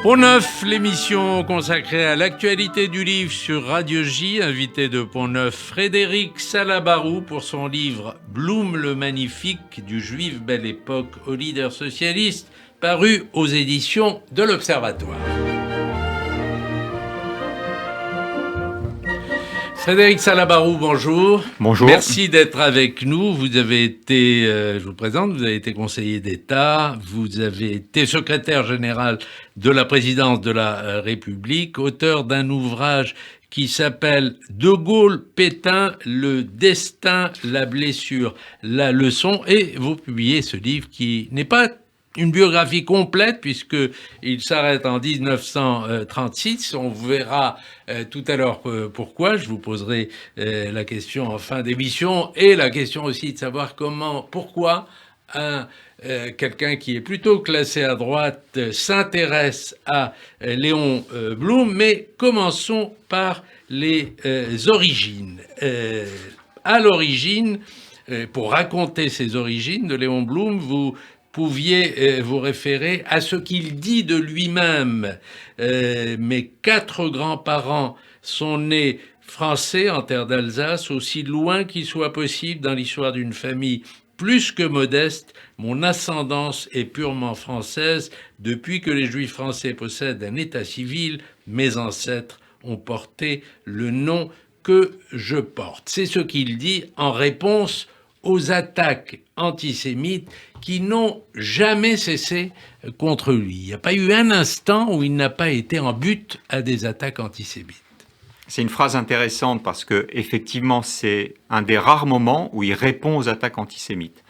Pont Neuf, l'émission consacrée à l'actualité du livre sur Radio J. Invité de Pont Neuf, Frédéric Salabarou pour son livre « Blum le Magnifique, du Juif Belle Époque au leader socialiste », paru aux éditions de l'Observatoire. Frédéric Salabarou, bonjour. Bonjour. Merci d'être avec nous. Vous avez été, je vous présente, vous avez été conseiller d'État, vous avez été secrétaire général de la présidence de la République, auteur d'un ouvrage qui s'appelle « De Gaulle-Pétain, le destin, la blessure, la leçon ». Et vous publiez ce livre qui n'est pas une biographie complète puisqu'il s'arrête en 1936. On verra tout à l'heure pourquoi. Je vous poserai la question en fin d'émission et la question aussi de savoir pourquoi quelqu'un qui est plutôt classé à droite s'intéresse à Léon Blum. Mais commençons par les origines. À l'origine, pour raconter ces origines de Léon Blum, vous pouviez vous référer à ce qu'il dit de lui-même. Mes 4 grands-parents sont nés français en terre d'Alsace, aussi loin qu'il soit possible dans l'histoire d'une famille plus que modeste. Mon ascendance est purement française. Depuis que les Juifs français possèdent un état civil, mes ancêtres ont porté le nom que je porte. C'est ce qu'il dit en réponse aux attaques antisémites qui n'ont jamais cessé contre lui. Il n'y a pas eu un instant où il n'a pas été en but à des attaques antisémites. C'est une phrase intéressante parce que effectivement, c'est un des rares moments où il répond aux attaques antisémites.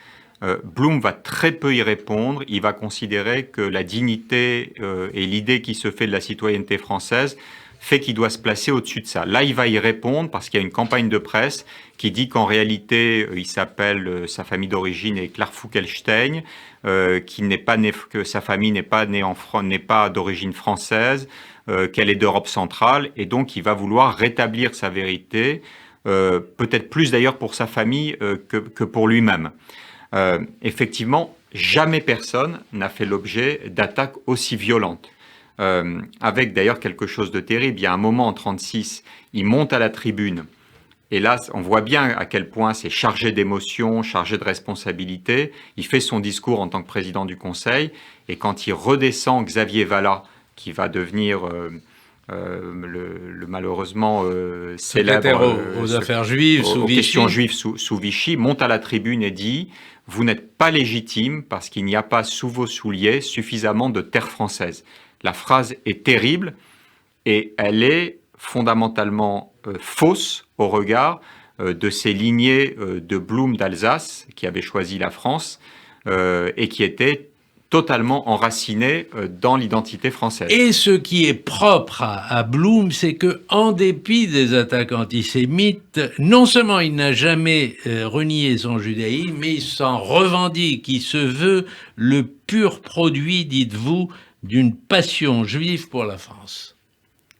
Blum va très peu y répondre. Il va considérer que la dignité et l'idée qui se fait de la citoyenneté française fait qu'il doit se placer au-dessus de ça. Là, il va y répondre parce qu'il y a une campagne de presse qui dit qu'en réalité, il s'appelle, sa famille d'origine est Clark-Fuckelstein, que sa famille n'est pas d'origine française, qu'elle est d'Europe centrale, et donc il va vouloir rétablir sa vérité, peut-être plus d'ailleurs pour sa famille que pour lui-même. Effectivement, jamais personne n'a fait l'objet d'attaques aussi violentes. Avec d'ailleurs quelque chose de terrible. Il y a un moment en 1936, il monte à la tribune, et là, on voit bien à quel point c'est chargé d'émotions, chargé de responsabilités. Il fait son discours en tant que président du Conseil, et quand il redescend, Xavier Vallat, qui va devenir le malheureusement célèbre aux affaires juives, aux questions juives sous Vichy, monte à la tribune et dit « Vous n'êtes pas légitime parce qu'il n'y a pas sous vos souliers suffisamment de terre française ». La phrase est terrible et elle est fondamentalement fausse au regard de ces lignées de Blum d'Alsace qui avaient choisi la France et qui étaient totalement enracinées dans l'identité française. Et ce qui est propre à Blum, c'est que, en dépit des attaques antisémites, non seulement il n'a jamais renié son judaïsme, mais il s'en revendique, il se veut le pur produit, dites-vous, d'une passion juive pour la France.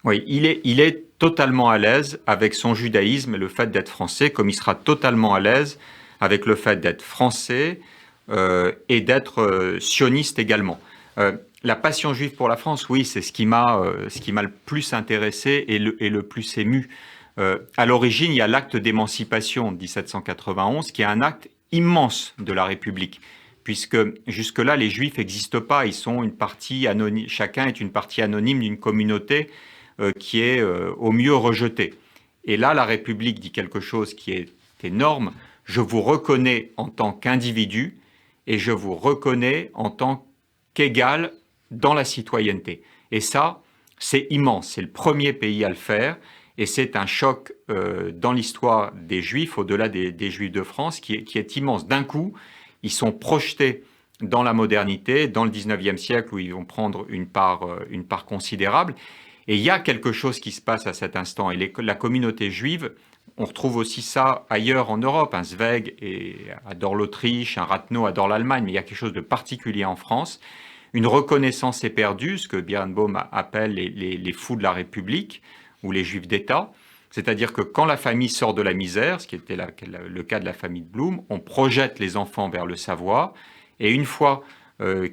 Oui, il est totalement à l'aise avec son judaïsme et le fait d'être français, comme il sera totalement à l'aise avec le fait d'être français et d'être sioniste également. La passion juive pour la France, oui, c'est ce qui m'a le plus intéressé et le plus ému. À l'origine, il y a l'acte d'émancipation de 1791, qui est un acte immense de la République, puisque jusque-là, les Juifs n'existent pas, ils sont une partie anonyme, chacun est une partie anonyme d'une communauté qui est au mieux rejetée. Et là, la République dit quelque chose qui est énorme, je vous reconnais en tant qu'individu et je vous reconnais en tant qu'égal dans la citoyenneté. Et ça, c'est immense, c'est le premier pays à le faire, et c'est un choc dans l'histoire des Juifs, au-delà des Juifs de France, qui est immense. D'un coup, ils sont projetés dans la modernité, dans le 19e siècle, où ils vont prendre une part considérable. Et il y a quelque chose qui se passe à cet instant. Et la communauté juive, on retrouve aussi ça ailleurs en Europe. Un Zweig adore l'Autriche, un Rathenau adore l'Allemagne, mais il y a quelque chose de particulier en France. Une reconnaissance est perdue, ce que Birnbaum appelle les fous de la République, ou les Juifs d'État. C'est-à-dire que quand la famille sort de la misère, ce qui était le cas de la famille de Blum, on projette les enfants vers le savoir, et une fois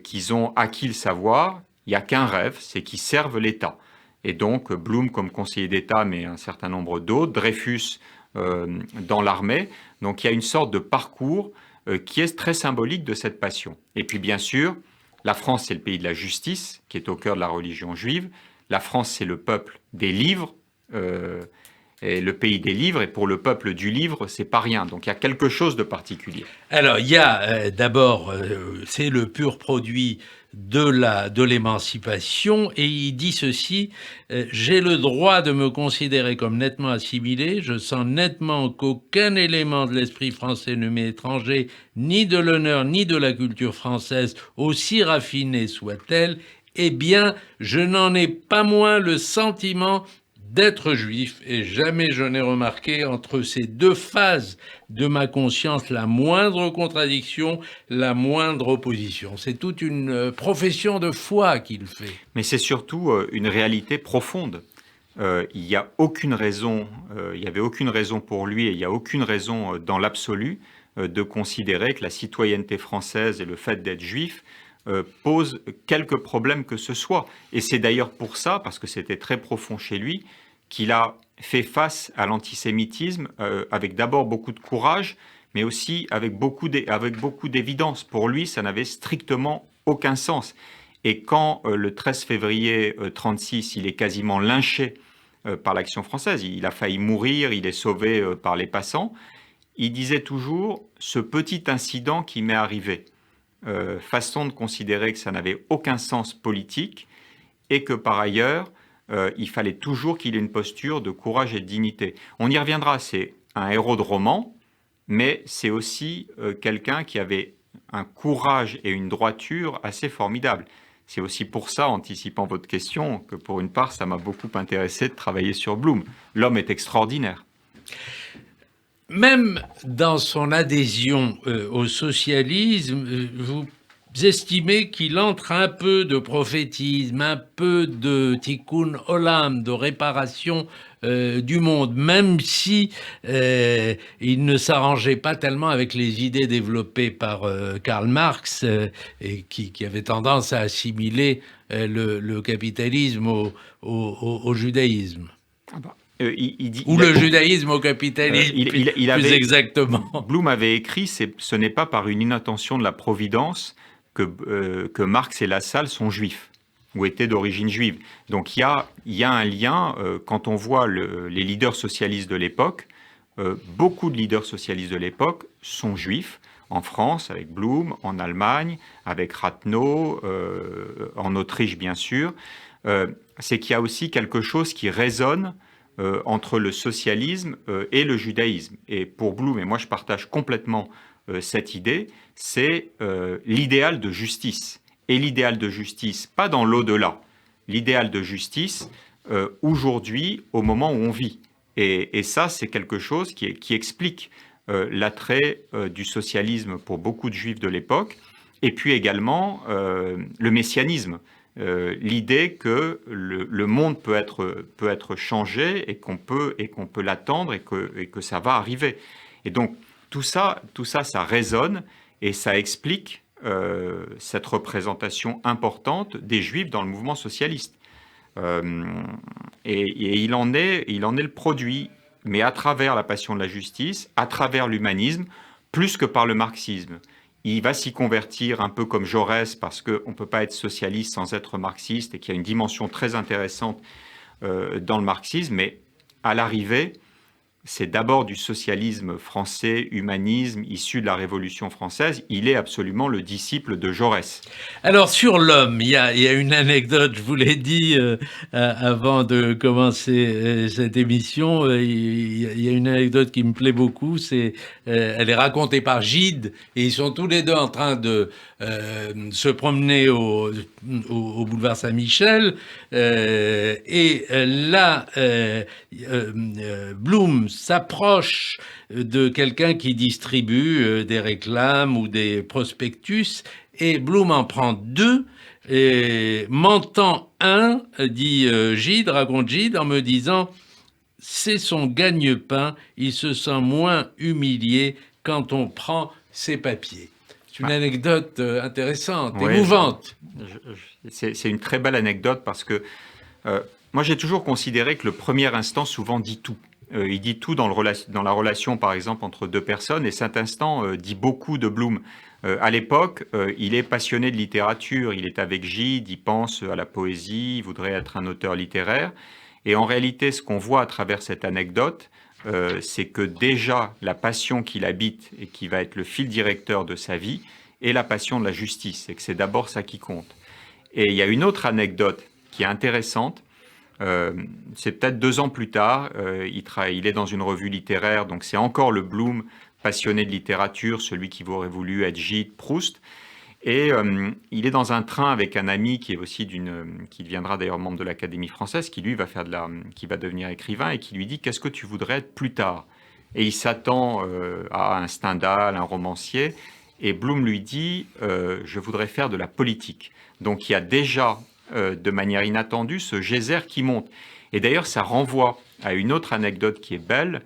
qu'ils ont acquis le savoir, Il n'y a qu'un rêve, c'est qu'ils servent l'État. Et donc, Blum comme conseiller d'État, mais un certain nombre d'autres, Dreyfus dans l'armée. Donc, il y a une sorte de parcours qui est très symbolique de cette passion. Et puis, bien sûr, la France, c'est le pays de la justice, qui est au cœur de la religion juive. La France, c'est le peuple des livres, et le pays des livres, et pour le peuple du livre, c'est pas rien. Donc il y a quelque chose de particulier. Alors, il y a d'abord, c'est le pur produit de l'émancipation, et il dit ceci, j'ai le droit de me considérer comme nettement assimilé, je sens nettement qu'aucun élément de l'esprit français ne m'est étranger, ni de l'honneur, ni de la culture française, aussi raffinée soit-elle, eh bien, je n'en ai pas moins le sentiment d'être juif, et jamais je n'ai remarqué entre ces deux phases de ma conscience la moindre contradiction, la moindre opposition. C'est toute une profession de foi qu'il fait. Mais c'est surtout une réalité profonde. Il n'y a aucune raison, il n'y avait aucune raison pour lui, et il n'y a aucune raison dans l'absolu de considérer que la citoyenneté française et le fait d'être juif pose quelque problème que ce soit. Et c'est d'ailleurs pour ça, parce que c'était très profond chez lui, qu'il a fait face à l'antisémitisme avec d'abord beaucoup de courage, mais aussi avec beaucoup d'évidence. Pour lui, ça n'avait strictement aucun sens. Et quand le 13 février 1936, il est quasiment lynché par l'Action française, il a failli mourir, il est sauvé par les passants, il disait toujours « ce petit incident qui m'est arrivé ». Façon de considérer que ça n'avait aucun sens politique et que par ailleurs, il fallait toujours qu'il ait une posture de courage et de dignité. On y reviendra, c'est un héros de roman, mais c'est aussi quelqu'un qui avait un courage et une droiture assez formidables. C'est aussi pour ça, anticipant votre question, que pour une part, ça m'a beaucoup intéressé de travailler sur Blum. L'homme est extraordinaire. Même dans son adhésion au socialisme, vous estimez qu'il entre un peu de prophétisme, un peu de tikkun olam, de réparation du monde, même si il ne s'arrangeait pas tellement avec les idées développées par Karl Marx et qui avait tendance à assimiler le capitalisme au judaïsme. Ah bah. Le judaïsme au capitalisme, plus exactement. Blum avait écrit, ce n'est pas par une inattention de la Providence que Marx et Lassalle sont juifs, ou étaient d'origine juive. Donc il y a un lien, quand on voit les leaders socialistes de l'époque, beaucoup de leaders socialistes de l'époque sont juifs, en France avec Blum, en Allemagne avec Rathenau, en Autriche bien sûr. C'est qu'il y a aussi quelque chose qui résonne entre le socialisme et le judaïsme. Et pour Blum, et moi je partage complètement cette idée, c'est l'idéal de justice. Et l'idéal de justice, pas dans l'au-delà, l'idéal de justice aujourd'hui, au moment où on vit. Et ça, c'est quelque chose qui explique l'attrait du socialisme pour beaucoup de juifs de l'époque, et puis également le messianisme. L'idée que le monde peut être changé et qu'on peut l'attendre et que ça va arriver. Et donc tout ça, ça résonne et ça explique cette représentation importante des Juifs dans le mouvement socialiste. Et il en est le produit, mais à travers la passion de la justice, à travers l'humanisme, plus que par le marxisme. Il va s'y convertir un peu comme Jaurès, parce qu'on ne peut pas être socialiste sans être marxiste, et qu'il y a une dimension très intéressante dans le marxisme. Mais à l'arrivée, c'est d'abord du socialisme français, humanisme, issu de la Révolution française. Il est absolument le disciple de Jaurès. Alors, sur l'homme, il y a une anecdote, je vous l'ai dit avant de commencer cette émission, il y a une anecdote qui me plaît beaucoup, elle est racontée par Gide, et ils sont tous les deux en train de se promener au boulevard Saint-Michel, et là, Blum s'approche de quelqu'un qui distribue des réclames ou des prospectus, et Blum en prend deux, et m'entend un, dit Gide, raconte Gide, en me disant « c'est son gagne-pain, il se sent moins humilié quand on prend ses papiers ». C'est une anecdote intéressante, Ouais, émouvante. C'est une très belle anecdote parce que moi j'ai toujours considéré que le premier instant souvent dit tout. Il dit tout dans la relation par exemple entre deux personnes et cet instant dit beaucoup de Bloom. À l'époque, il est passionné de littérature, il est avec Gide, il pense à la poésie, il voudrait être un auteur littéraire. Et en réalité, ce qu'on voit à travers cette anecdote, c'est que déjà la passion qu'il habite et qui va être le fil directeur de sa vie est la passion de la justice, et que c'est d'abord ça qui compte. Et il y a une autre anecdote qui est intéressante. C'est peut-être 2 ans plus tard, il est dans une revue littéraire, donc c'est encore le Bloom passionné de littérature, celui qui aurait voulu être Gide, Proust. Et il est dans un train avec un ami qui est aussi qui deviendra d'ailleurs membre de l'Académie française, qui lui qui va devenir écrivain et qui lui dit qu'est-ce que tu voudrais être plus tard. Et il s'attend à un Stendhal, un romancier, et Bloom lui dit je voudrais faire de la politique. Donc il y a déjà de manière inattendue ce geyser qui monte. Et d'ailleurs ça renvoie à une autre anecdote qui est belle.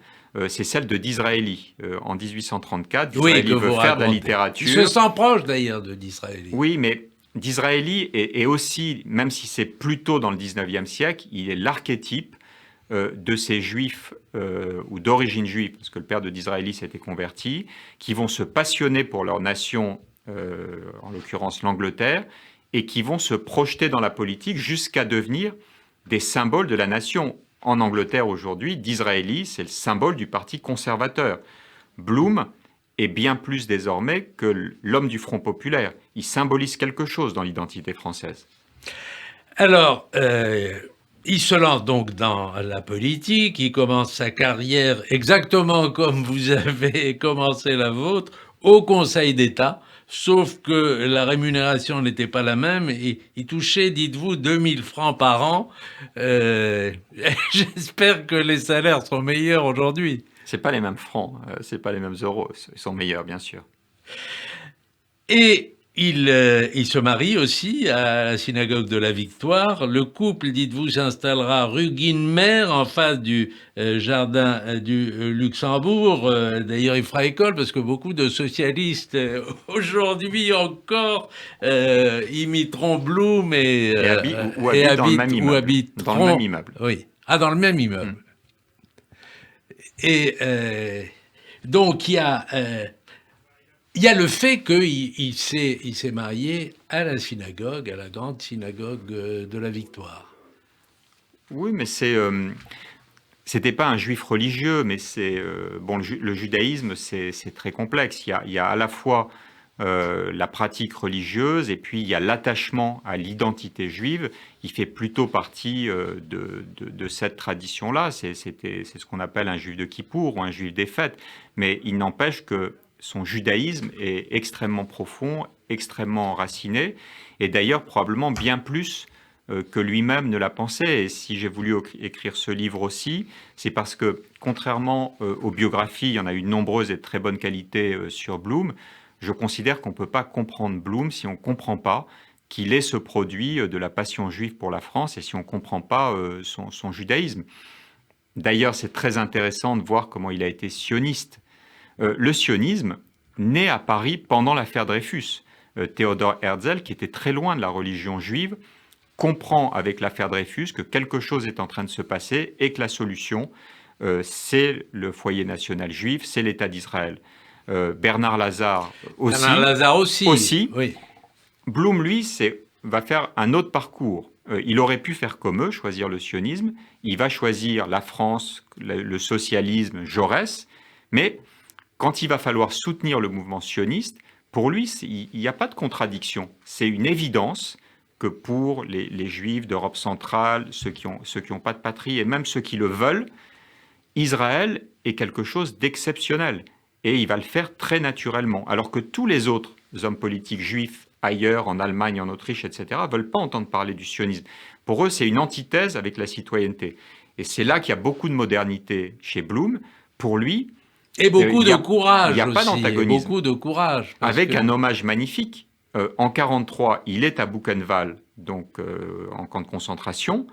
C'est celle de Disraeli. En 1834, Disraeli veut faire de la littérature. Il se sent proche d'ailleurs de Disraeli. Oui, mais Disraeli est aussi, même si c'est plus tôt dans le 19e siècle, il est l'archétype de ces juifs ou d'origine juive, parce que le père de Disraeli s'était converti, qui vont se passionner pour leur nation, en l'occurrence l'Angleterre, et qui vont se projeter dans la politique jusqu'à devenir des symboles de la nation. En Angleterre aujourd'hui, Disraeli, c'est le symbole du parti conservateur. Bloom est bien plus désormais que l'homme du Front populaire. Il symbolise quelque chose dans l'identité française. Alors, il se lance donc dans la politique, il commence sa carrière exactement comme vous avez commencé la vôtre, au Conseil d'État, sauf que la rémunération n'était pas la même et il touchait, dites-vous, 2000 francs par an. J'espère que les salaires sont meilleurs aujourd'hui. C'est pas les mêmes francs, c'est pas les mêmes euros, ils sont meilleurs bien sûr. Et il se marie aussi à la synagogue de la Victoire. Le couple, dites-vous, s'installera rue Guinemer, en face du jardin du Luxembourg. D'ailleurs, il fera école parce que beaucoup de socialistes aujourd'hui encore imiteront Bloom et habitent dans le même immeuble. Dans le même immeuble. Oui. Ah, dans le même immeuble. Et donc, il y a le fait qu'il s'est marié à la synagogue, à la grande synagogue de la Victoire. Oui, mais c'était pas un juif religieux, mais le judaïsme, c'est très complexe. Il y a à la fois la pratique religieuse et puis il y a l'attachement à l'identité juive. Il fait plutôt partie de cette tradition-là. C'est ce qu'on appelle un juif de Kippour ou un juif des fêtes. Mais il n'empêche que son judaïsme est extrêmement profond, extrêmement enraciné, et d'ailleurs probablement bien plus que lui-même ne l'a pensé. Et si j'ai voulu écrire ce livre aussi, c'est parce que, contrairement aux biographies, il y en a eu nombreuses et de très bonne qualité sur Bloom, je considère qu'on ne peut pas comprendre Bloom si on ne comprend pas qu'il est ce produit de la passion juive pour la France et si on ne comprend pas son judaïsme. D'ailleurs, c'est très intéressant de voir comment il a été sioniste. Le sionisme naît à Paris pendant l'affaire Dreyfus. Théodore Herzl, qui était très loin de la religion juive, comprend avec l'affaire Dreyfus que quelque chose est en train de se passer et que la solution, c'est le foyer national juif, c'est l'État d'Israël. Bernard Lazare aussi. Oui. Bloom, lui, va faire un autre parcours. Il aurait pu faire comme eux, choisir le sionisme. Il va choisir la France, le socialisme, Jaurès. Mais quand il va falloir soutenir le mouvement sioniste, pour lui, il n'y a pas de contradiction. C'est une évidence que pour les Juifs d'Europe centrale, ceux qui ont pas de patrie, et même ceux qui le veulent, Israël est quelque chose d'exceptionnel. Et il va le faire très naturellement. Alors que tous les autres hommes politiques juifs, ailleurs, en Allemagne, en Autriche, etc., ne veulent pas entendre parler du sionisme. Pour eux, c'est une antithèse avec la citoyenneté. Et c'est là qu'il y a beaucoup de modernité chez Bloom. Pour lui, et beaucoup de courage. Il n'y a pas d'antagonisme. Beaucoup de courage. Avec un hommage magnifique. En 1943, il est à Buchenwald, donc en camp de concentration,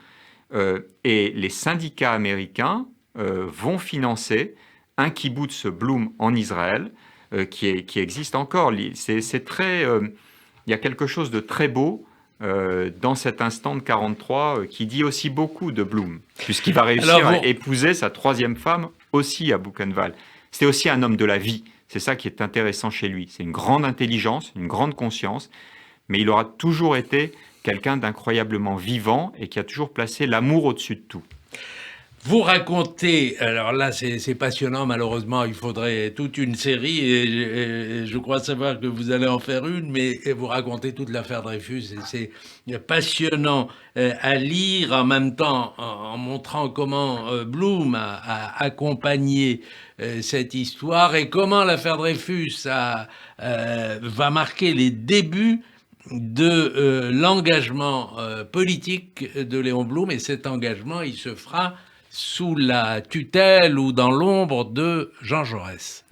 et les syndicats américains vont financer un kibbutz Bloom en Israël, qui existe encore. C'est très, il y a quelque chose de très beau dans cet instant de 43 qui dit aussi beaucoup de Bloom, puisqu'il va réussir à épouser sa troisième femme aussi à Buchenwald. C'était aussi un homme de la vie. C'est ça qui est intéressant chez lui. C'est une grande intelligence, une grande conscience, mais il aura toujours été quelqu'un d'incroyablement vivant et qui a toujours placé l'amour au-dessus de tout. Vous racontez, alors là c'est passionnant, malheureusement il faudrait toute une série et je crois savoir que vous allez en faire une, mais vous racontez toute l'affaire Dreyfus et c'est passionnant à lire en même temps en montrant comment Bloom a accompagné cette histoire et comment l'affaire Dreyfus va marquer les débuts de l'engagement politique de Léon Blum, et cet engagement il se fera sous la tutelle ou dans l'ombre de Jean Jaurès.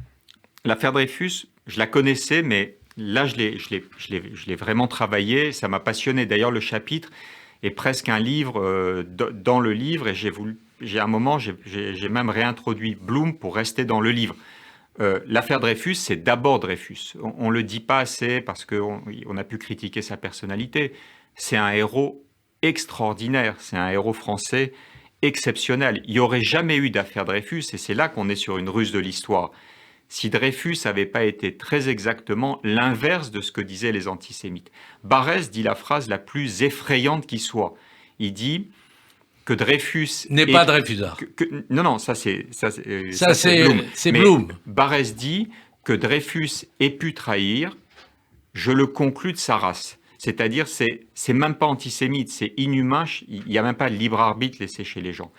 L'affaire Dreyfus, je la connaissais, mais là, je l'ai vraiment travaillé. Ça m'a passionné. D'ailleurs, le chapitre est presque un livre dans le livre. Et j'ai à un moment, j'ai même réintroduit Bloom pour rester dans le livre. L'affaire Dreyfus, c'est d'abord Dreyfus. On ne le dit pas assez parce qu'on a pu critiquer sa personnalité. C'est un héros extraordinaire. C'est un héros français exceptionnel. Il n'y aurait jamais eu d'affaire Dreyfus, et c'est là qu'on est sur une ruse de l'histoire, si Dreyfus n'avait pas été très exactement l'inverse de ce que disaient les antisémites. Barrès dit la phrase la plus effrayante qui soit. Il dit que Dreyfus... n'est pas Dreyfusard. Non, ça c'est Bloom. C'est Bloom. Barrès dit que Dreyfus ait pu trahir, je le conclus de sa race. C'est-à-dire, c'est même pas antisémite, c'est inhumain, il n'y a même pas de libre arbitre laissé chez les gens.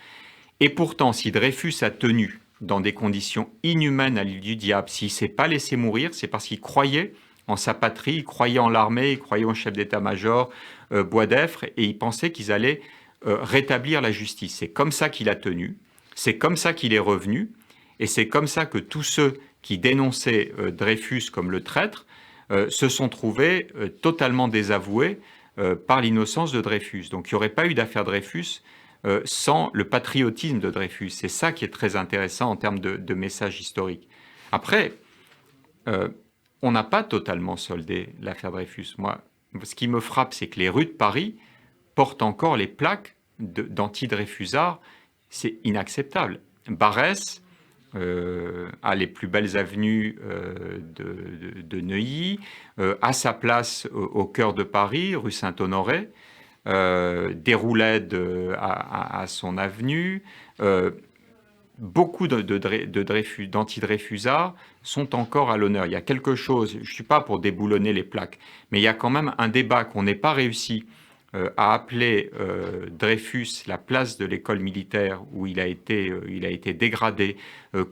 Et pourtant, si Dreyfus a tenu dans des conditions inhumaines à l'île du diable, s'il ne s'est pas laissé mourir, c'est parce qu'il croyait en sa patrie, il croyait en l'armée, il croyait au chef d'état-major, Boisdeffre, et il pensait qu'ils allaient rétablir la justice. C'est comme ça qu'il a tenu, c'est comme ça qu'il est revenu, et c'est comme ça que tous ceux qui dénonçaient Dreyfus comme le traître se sont trouvés totalement désavoués par l'innocence de Dreyfus. Donc il n'y aurait pas eu d'affaire Dreyfus sans le patriotisme de Dreyfus. C'est ça qui est très intéressant en termes de message historique. Après, on n'a pas totalement soldé l'affaire Dreyfus. Moi, ce qui me frappe, c'est que les rues de Paris portent encore les plaques d'anti-Dreyfusards. C'est inacceptable. Barrès a les plus belles avenues de Neuilly, à sa place au cœur de Paris, rue Saint-Honoré, Déroulède à son avenue. Beaucoup d'anti-Dreyfusards sont encore à l'honneur. Il y a quelque chose, je ne suis pas pour déboulonner les plaques, mais il y a quand même un débat qu'on n'ait pas réussi a appelé Dreyfus la place de l'école militaire où il a été dégradé,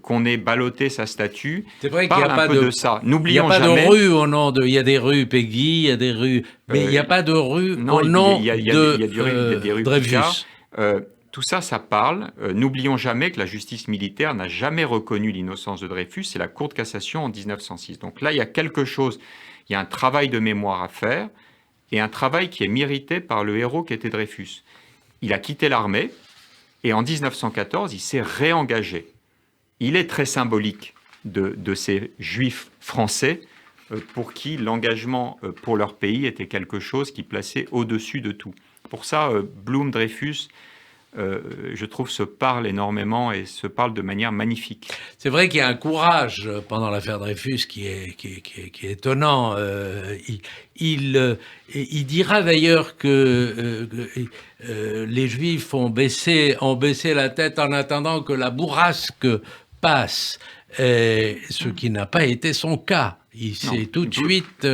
qu'on ait ballotté sa statue. C'est vrai qu'il n'y a pas de ça. N'oublions jamais. Il n'y a pas pas de rue au nom de. Il y a des rues Peggy, il y a des rues, mais il n'y a pas de rue au nom de Dreyfus. Tout ça, ça parle. N'oublions jamais que la justice militaire n'a jamais reconnu l'innocence de Dreyfus. C'est la Cour de cassation en 1906. Donc là, il y a quelque chose. Il y a un travail de mémoire à faire. Et un travail qui est mérité par le héros qui était Dreyfus. Il a quitté l'armée et en 1914, il s'est réengagé. Il est très symbolique de ces juifs français pour qui l'engagement pour leur pays était quelque chose qui plaçait au-dessus de tout. Pour ça, Blum, Dreyfus, je trouve, se parlent énormément et se parlent de manière magnifique. C'est vrai qu'il y a un courage pendant l'affaire Dreyfus qui est étonnant. Il dira d'ailleurs que les Juifs ont baissé la tête en attendant que la bourrasque passe, ce qui n'a pas été son cas. Il s'est tout de suite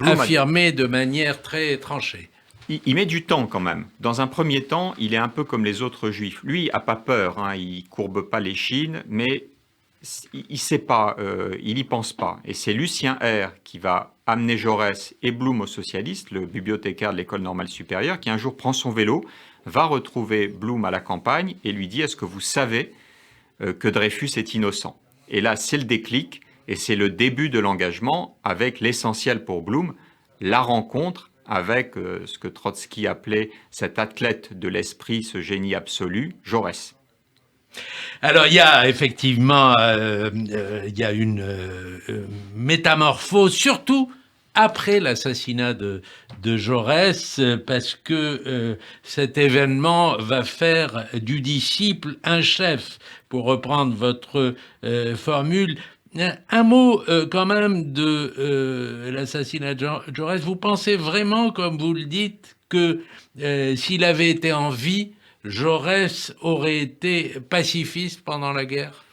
affirmé de manière très tranchée. Il met du temps quand même. Dans un premier temps, il est un peu comme les autres juifs. Lui, il n'a pas peur, hein, il ne courbe pas l'échine, mais il ne sait pas, il n'y pense pas. Et c'est Lucien R qui va amener Jaurès et Blum au socialiste, le bibliothécaire de l'École normale supérieure, qui un jour prend son vélo, va retrouver Blum à la campagne et lui dit « Est-ce que vous savez que Dreyfus est innocent ?» Et là, c'est le déclic et c'est le début de l'engagement avec l'essentiel pour Blum, la rencontre avec ce que Trotsky appelait cet athlète de l'esprit, ce génie absolu, Jaurès. Alors, il y a effectivement il y a une métamorphose, surtout après l'assassinat de Jaurès, parce que cet événement va faire du disciple un chef, pour reprendre votre formule. Un mot quand même de l'assassinat de Jaurès. Vous pensez vraiment, comme vous le dites, que s'il avait été en vie, Jaurès aurait été pacifiste pendant la guerre?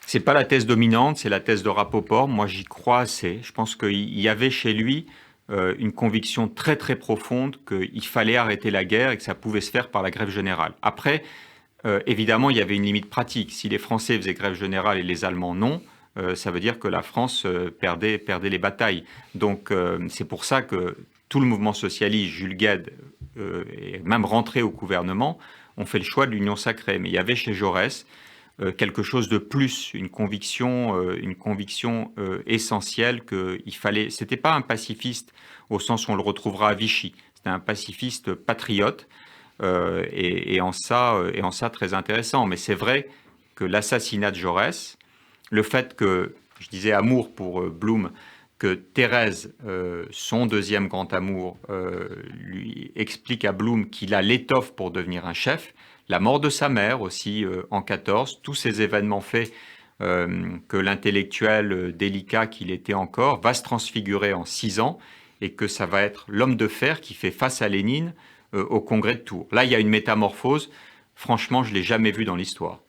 C'est pas la thèse dominante, c'est la thèse de Rapoport. Moi, j'y crois assez. Je pense qu'il y avait chez lui une conviction très très profonde qu'il fallait arrêter la guerre et que ça pouvait se faire par la grève générale. Après, évidemment, il y avait une limite pratique. Si les Français faisaient grève générale et les Allemands non, ça veut dire que la France perdait les batailles. Donc, c'est pour ça que tout le mouvement socialiste, Jules Guesde, et même rentré au gouvernement, ont fait le choix de l'union sacrée. Mais il y avait chez Jaurès quelque chose de plus, une conviction essentielle qu'il fallait. C'était pas un pacifiste au sens où on le retrouvera à Vichy. C'était un pacifiste patriote et en ça très intéressant. Mais c'est vrai que l'assassinat de Jaurès, le fait que, je disais amour pour Blum, que Thérèse, son deuxième grand amour, lui explique à Blum qu'il a l'étoffe pour devenir un chef. La mort de sa mère aussi en 14, tous ces événements faits que l'intellectuel délicat qu'il était encore va se transfigurer en 6 ans et que ça va être l'homme de fer qui fait face à Lénine au congrès de Tours. Là, il y a une métamorphose. Franchement, je ne l'ai jamais vue dans l'histoire.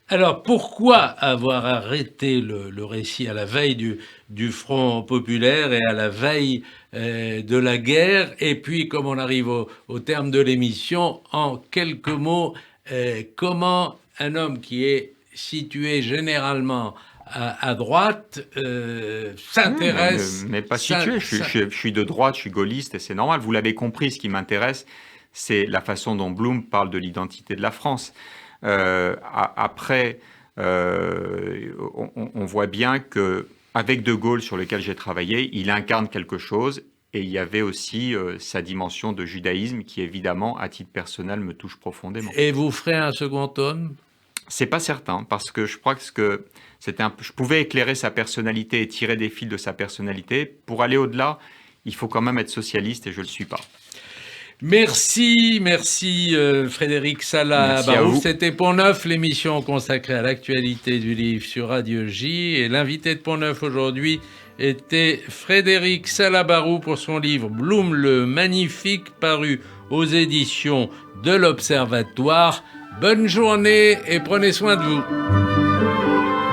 Alors, pourquoi avoir arrêté le récit à la veille du Front populaire et à la veille de la guerre? Et puis, comme on arrive au terme de l'émission, en quelques mots, comment un homme qui est situé généralement à droite s'intéresse... Mais pas situé, je suis de droite, je suis gaulliste et c'est normal. Vous l'avez compris, ce qui m'intéresse, c'est la façon dont Blum parle de l'identité de la France. Après, on voit bien que avec De Gaulle, sur lequel j'ai travaillé, il incarne quelque chose. Et il y avait aussi sa dimension de judaïsme qui, évidemment, à titre personnel, me touche profondément. Et vous ferez un second tome? C'est pas certain, parce que je crois que je pouvais éclairer sa personnalité et tirer des fils de sa personnalité. Pour aller au-delà, il faut quand même être socialiste et je le suis pas. Merci Frédéric Sala-Barouf. C'était Pont-Neuf, l'émission consacrée à l'actualité du livre sur Radio J. Et l'invité de Pont-Neuf aujourd'hui était Frédéric Sala-Barouf pour son livre Blum le Magnifique, paru aux éditions de l'Observatoire. Bonne journée et prenez soin de vous.